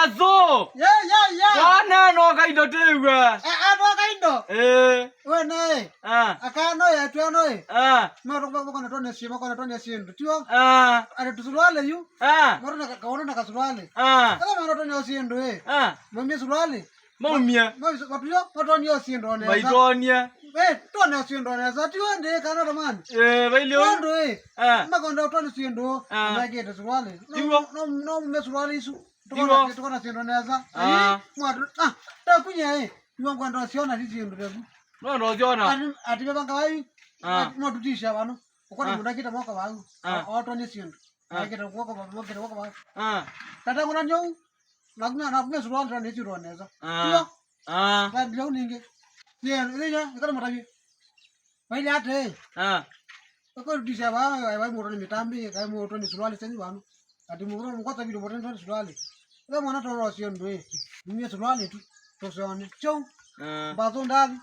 Mazo. Wana no kaindo tewa. Ano kaindo. Wene. Akano ya tuano. Maro bako na tone siendo. Tio. Are tusuruale yu. Maro na kaona na kasuruale. Kama maro tone siendo Mami suruale. Momia. Mami wapio tone siendo ne. Baitonia. Tone siendo ne. Tio ande kana man. Bailio. Ndo Makonda tone siendo. Na gete suruale. No me suruale isu. Tukona siendo neza. Mwatu. Takunya Yuan kwanda siona hizi ndo. No siona. Atibe banga wai. Mwatu tisha bano. Ukona muda kita mwaka wangu. Auto ni siendo. Akita kuoka wako. Tata kuna nyau. Nakumya suruali tani chiro neza. Tio. Ndio ninge. Nija, ikana matabi. Baile ate. Ko tisha ba moto ni mitambi, kai moto ni suruali sasa bano. Ati mugoro mkota video moto ni suruali. Wewe mwana toro siendo Mimi suruali tu. Tosone. Chau. Bazo ndani.